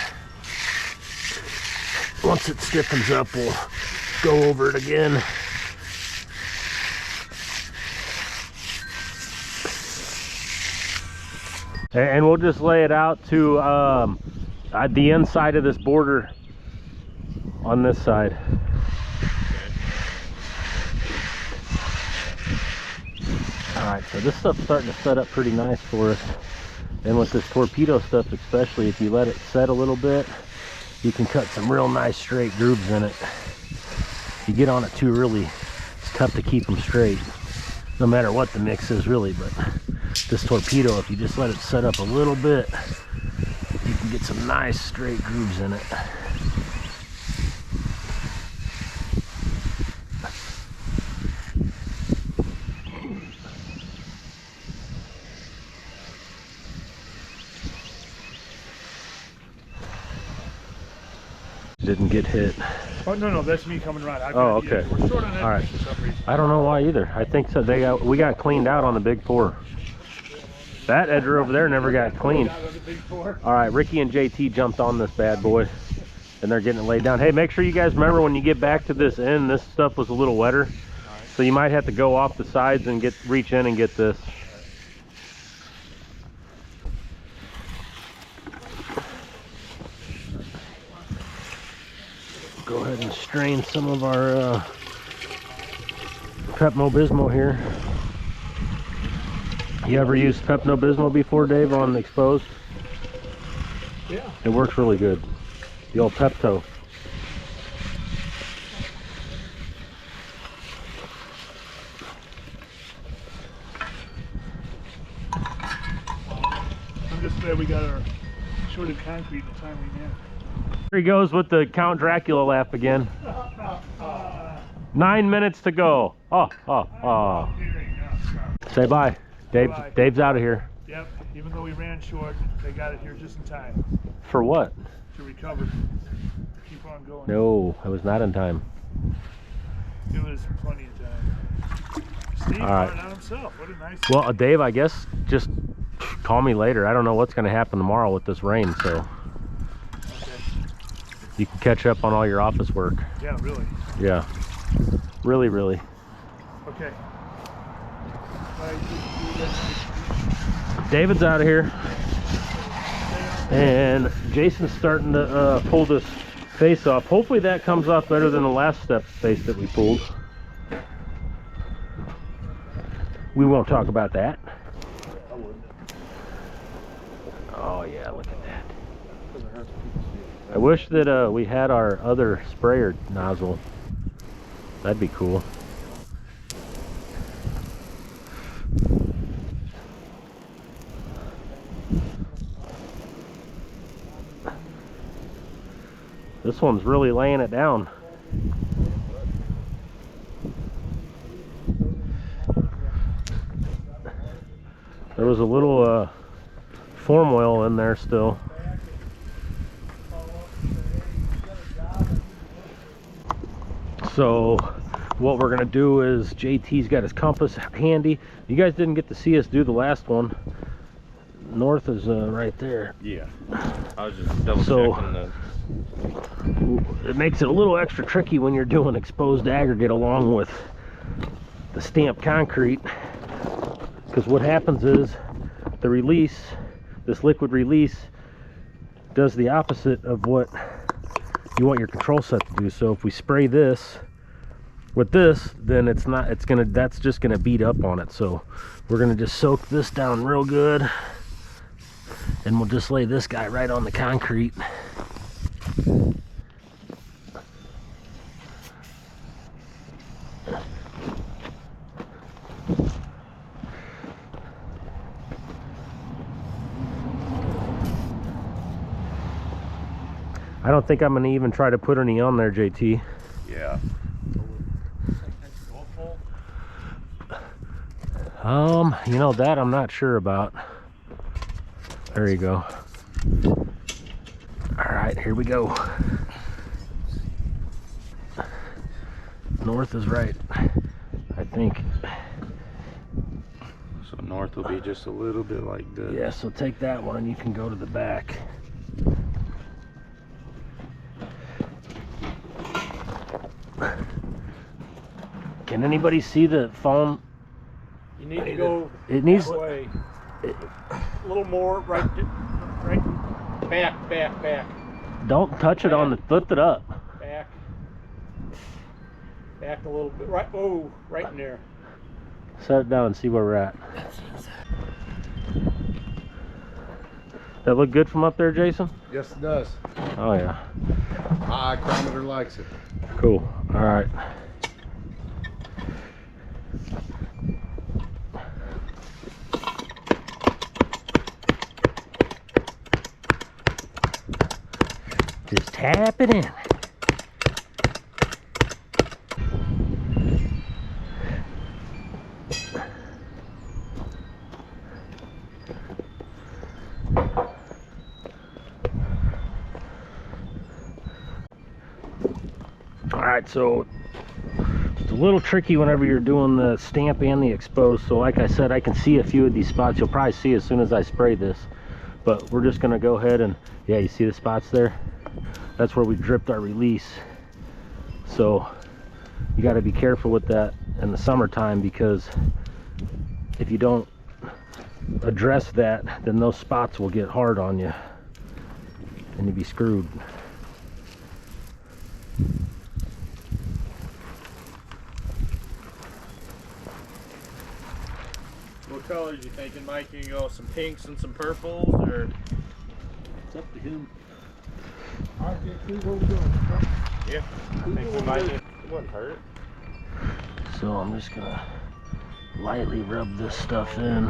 Once it stiffens up, we'll go over it again. And we'll just lay it out to the inside of this border on this side. Alright, so this stuff's starting to set up pretty nice for us. And with this torpedo stuff especially, if you let it set a little bit, you can cut some real nice straight grooves in it. If you get on it too early, it's tough to keep them straight. No matter what the mix is really, but this torpedo, if you just let it set up a little bit, you can get some nice straight grooves in it. Didn't get hit.
Oh no, that's me coming around.
Oh, okay.
We're short on
All right.
for some reason.
I don't know why either. I think so. We got cleaned out on the big 4. That edger over there never got cleaned. All right, Ricky and JT jumped on this bad boy, and they're getting it laid down. Hey, make sure you guys remember when you get back to this end, this stuff was a little wetter, so you might have to go off the sides and reach in and get this. Go ahead and strain some of our Pepto-Bismol here. You ever used Pepto-Bismol before, Dave, on exposed?
Yeah.
It works really good. The old Pepto.
I'm just glad we got our shorted concrete in a timely manner.
Here he goes with the Count Dracula laugh again. 9 minutes to go. Oh. Say bye.
Bye.
Dave's out of here.
Yep. Even though we ran short, they got it here just in time
For what?
to recover. Keep on going.
No, it was not in time.
It was plenty of time. Steve
All right.
brought it on himself. What a nice.
Well, Dave, I guess just call me later. I don't know what's going to happen tomorrow with this rain, so
Okay.
you can catch up on all your office work.
Yeah, really.
Yeah. Really, really.
Okay. All right, you guys-
David's out of here. And Jason's starting to pull this face off. Hopefully that comes off better than the last step face that we pulled. We won't talk about that. Oh yeah, look at that. I wish that we had our other sprayer nozzle. That'd be cool. This one's really laying it down. There was a little form oil in there still. So what we're gonna do is JT's got his compass handy. You guys didn't get to see us do the last one. North is right there.
Yeah. I was just double
So-
checking the.
It makes it a little extra tricky when you're doing exposed aggregate along with the stamped concrete, because what happens is the release, this liquid release, does the opposite of what you want your control set to do. So if we spray this with this, then that's just gonna beat up on it. So we're gonna just soak this down real good, and we'll just lay this guy right on the concrete. I don't think I'm gonna even try to put any on there, JT.
Yeah.
You know, that I'm not sure about. There you go. All right, here we go. North is right, I think.
So north will be just a little bit like this.
Yeah, so take that one and you can go to the back. Can anybody see the foam?
You need to go
It needs,
that way. A little more, right back,
don't touch it on the, lift it up.
back a little bit, right, oh, right in there.
Set it down and see where we're at. That look good from up there, Jason?
Yes, it does.
Oh yeah,
My chronometer likes it.
cool. All right. Just tap it in. All right, so it's a little tricky whenever you're doing the stamp and the exposed. So like I said, I can see a few of these spots. You'll probably see as soon as I spray this, but we're just gonna go ahead and, yeah, you see the spots there? That's where we dripped our release. So you got to be careful with that in the summertime, because if you don't address that, then those spots will get hard on you and you'll be screwed.
What colors you thinking, Mike? You can go some pinks and some purples, or?
It's up to him.
Yeah. I think we might. It wouldn't hurt.
So I'm just gonna lightly rub this stuff in.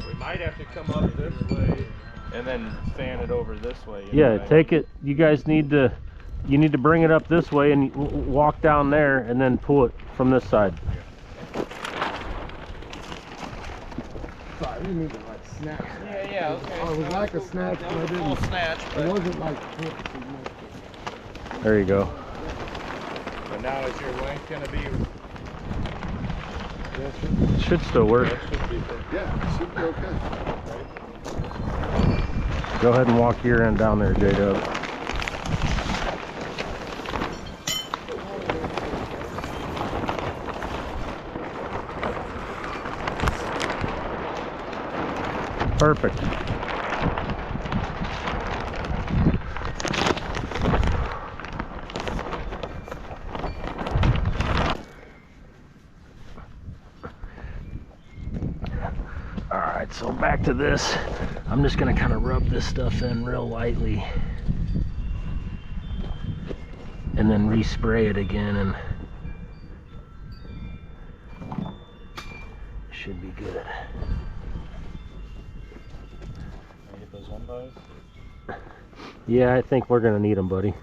We might have to come up this way and then fan it over this way.
Yeah, take it. You guys need to, you need to bring it up this way and walk down there and then pull it from this side.
Sorry, I didn't mean to like snatch.
Yeah, okay.
Oh, it was like a snatch, but I
Full
didn't.
snatch,
It
but,
wasn't like.
There you go.
but now is your length gonna be?
Should still work.
Yeah, it should be okay.
Go ahead and walk your end down there, J-Dub. Perfect. All right, so back to this. I'm just gonna kind of rub this stuff in real lightly and then respray it again, and should be good.
Get those one buys.
Yeah, I think we're gonna need them, buddy.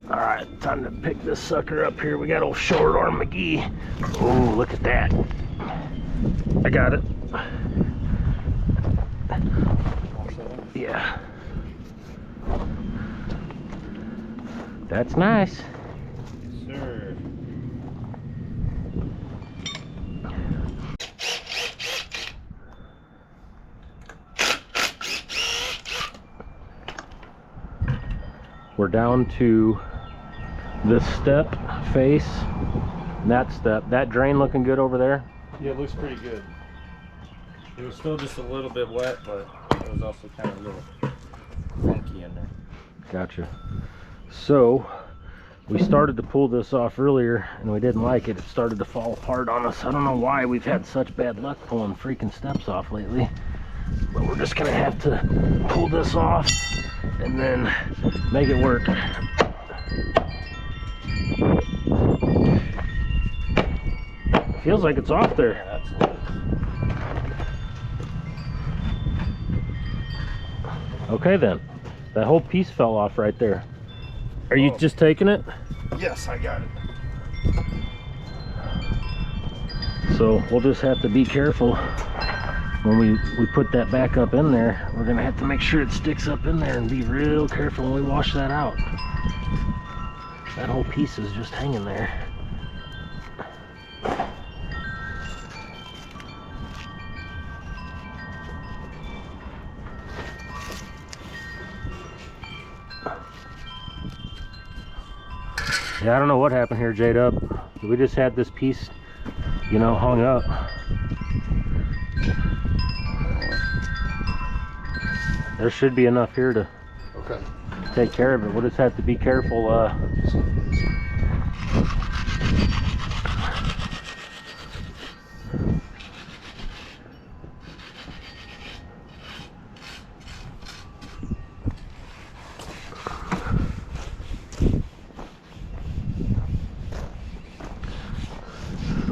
All right, time to pick this sucker up here. We got old short arm McGee. Oh, look at that. I got it. Yeah. That's nice.
Sir.
We're down to this step face, that step. That drain looking good over there?
Yeah, it looks pretty good. It was still just a little bit wet, but it was also kind of a little funky in there.
Gotcha. So we started to pull this off earlier and we didn't like it. It started to fall apart on us. I don't know why we've had such bad luck pulling freaking steps off lately, but we're just gonna have to pull this off and then make it work. Feels like it's off there.
Yeah, absolutely.
Okay then. That whole piece fell off right there. Are you just taking it?
Yes, I got it.
So we'll just have to be careful when we put that back up in there. We're gonna have to make sure it sticks up in there and be real careful when we wash that out. That whole piece is just hanging there. Yeah, I don't know what happened here, J-Dub. We just had this piece, you know, hung up. There should be enough here to take care of it. We'll just have to be careful.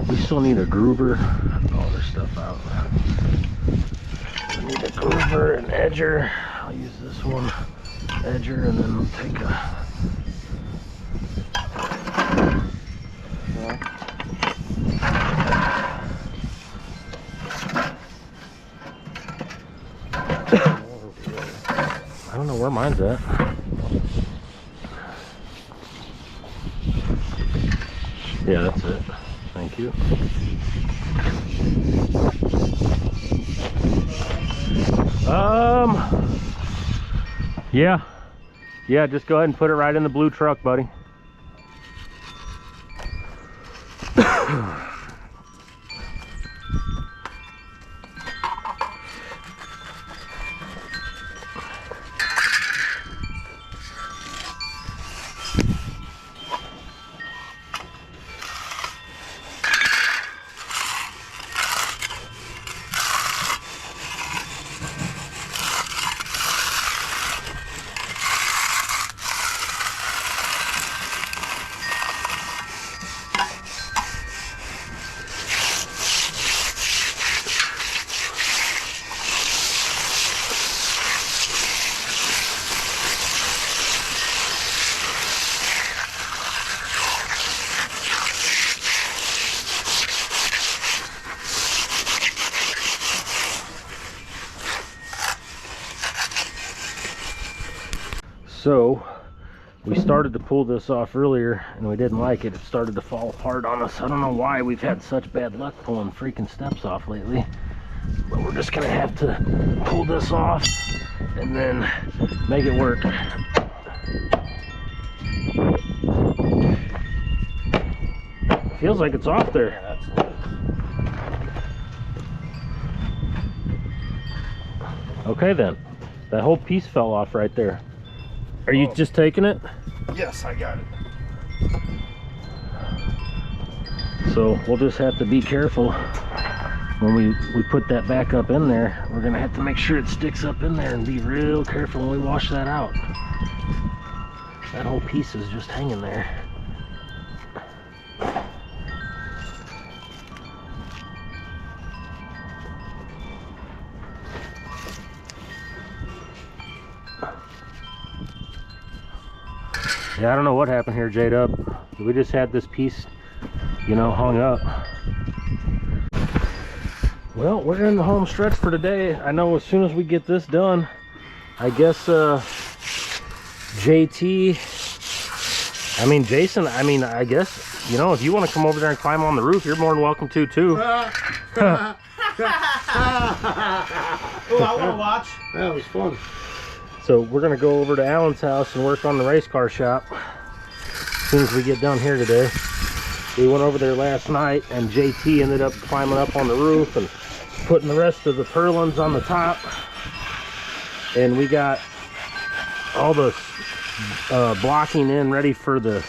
We still need a groover. Oh, there's stuff out. We need a groover, an edger. I'll use this one, edger, and then we'll take a. I don't know where mine's at. Yeah, that's it. Thank you. Yeah, just go ahead and put it right in the blue truck, buddy. So we started to pull this off earlier and we didn't like it. It started to fall apart on us. I don't know why we've had such bad luck pulling freaking steps off lately, but we're just gonna have to pull this off and then make it work. Feels like it's off there. Okay then, that whole piece fell off right there. Are you just taking it?
Yes, I got it.
So we'll just have to be careful when we put that back up in there. We're gonna have to make sure it sticks up in there and be real careful when we wash that out. That whole piece is just hanging there. Yeah, I don't know what happened here, J-Dub. We just had this piece, you know, hung up. Well, we're in the home stretch for today. I know as soon as we get this done, I guess Jason, I guess, you know, if you want to come over there and climb on the roof, you're more than welcome to too.
Oh, I want to watch. That was fun.
So we're gonna go over to Alan's house and work on the race car shop as soon as we get done here today. We went over there last night and JT ended up climbing up on the roof and putting the rest of the purlins on the top. And we got all the blocking in ready for the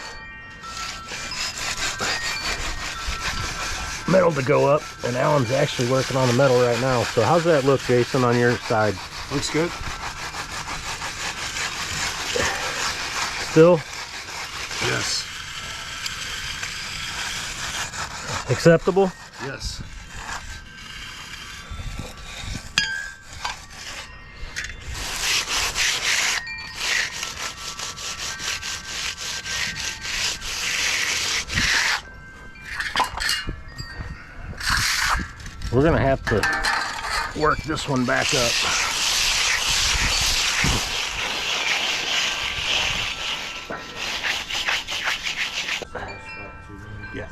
metal to go up. And Alan's actually working on the metal right now. So how's that look, Jason, on your side?
Looks good.
Still?
Yes.
Acceptable?
Yes.
We're gonna have to work this one back up.
Yeah.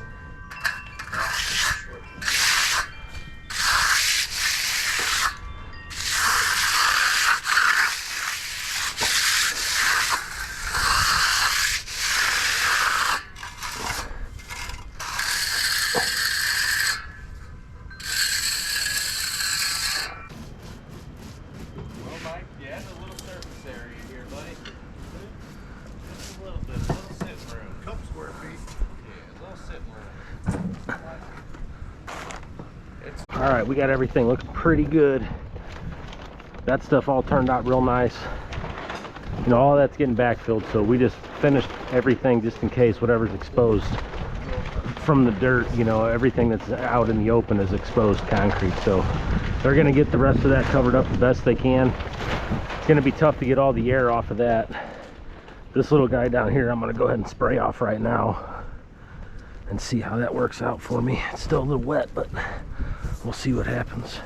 All right, we got everything looking pretty good. That stuff all turned out real nice. You know, all that's getting backfilled, so we just finished everything just in case whatever's exposed from the dirt, you know, everything that's out in the open is exposed concrete. So they're gonna get the rest of that covered up the best they can. It's gonna be tough to get all the air off of that. This little guy down here, I'm gonna go ahead and spray off right now and see how that works out for me. It's still a little wet, but we'll see what happens.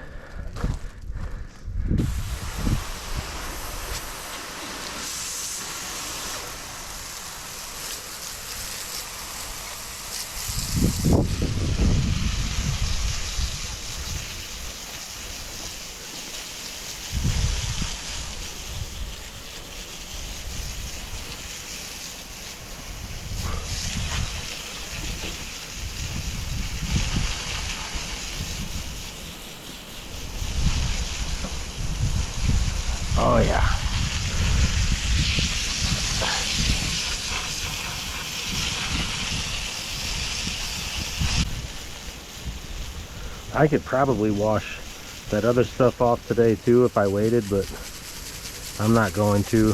Oh yeah. I could probably wash that other stuff off today too if I waited, but I'm not going to.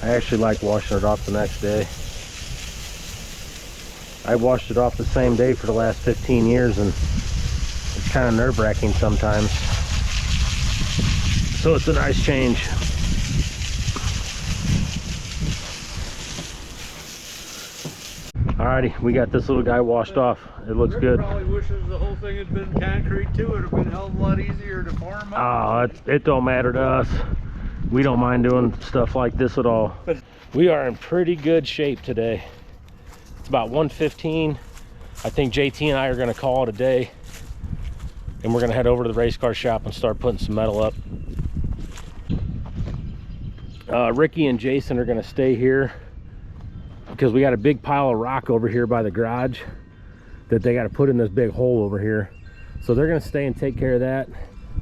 I actually like washing it off the next day. I washed it off the same day for the last 15 years and it's kind of nerve-wracking sometimes. So it's a nice change. Alrighty, we got this little guy washed off. It looks good.
Probably wishes the whole thing had been concrete too. It would have been a hell of a lot easier to farm up.
Oh, it don't matter to us. We don't mind doing stuff like this at all. We are in pretty good shape today. It's about 1:15. I think JT and I are gonna call it a day. And we're gonna head over to the race car shop and start putting some metal up. Ricky and Jason are gonna stay here because we got a big pile of rock over here by the garage that they got to put in this big hole over here. So they're gonna stay and take care of that.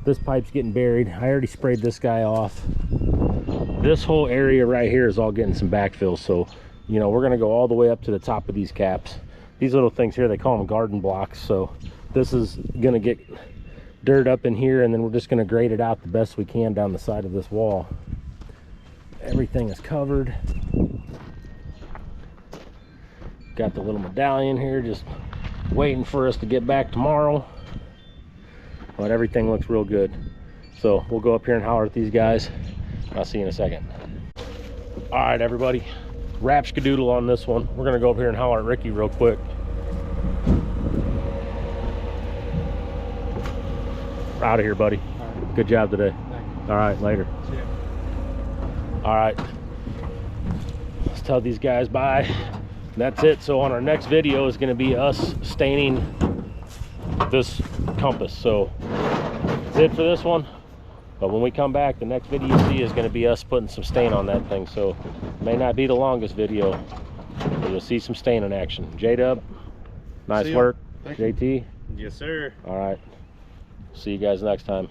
This pipe's getting buried. I already sprayed this guy off. This whole area right here is all getting some backfill. So, you know, we're gonna go all the way up to the top of these caps. These little things here, they call them garden blocks. So this is gonna get dirt up in here, and then we're just gonna grade it out the best we can down the side of this wall. Everything is covered. Got the little medallion here just waiting for us to get back tomorrow. But everything looks real good. So we'll go up here and holler at these guys. I'll see you in a second. All right, everybody. Wrap skadoodle on this one. We're gonna go up here and holler at Ricky real quick. Out of here, buddy. Good job today. All right, later. All right, let's tell these guys bye. And that's it. So on our next video is going to be us staining this compass. So that's it for this one. But when we come back, the next video you see is going to be us putting some stain on that thing. So it may not be the longest video, but you'll see some stain in action. J-Dub, nice work. JT.
Yes, sir.
All right, see you guys next time.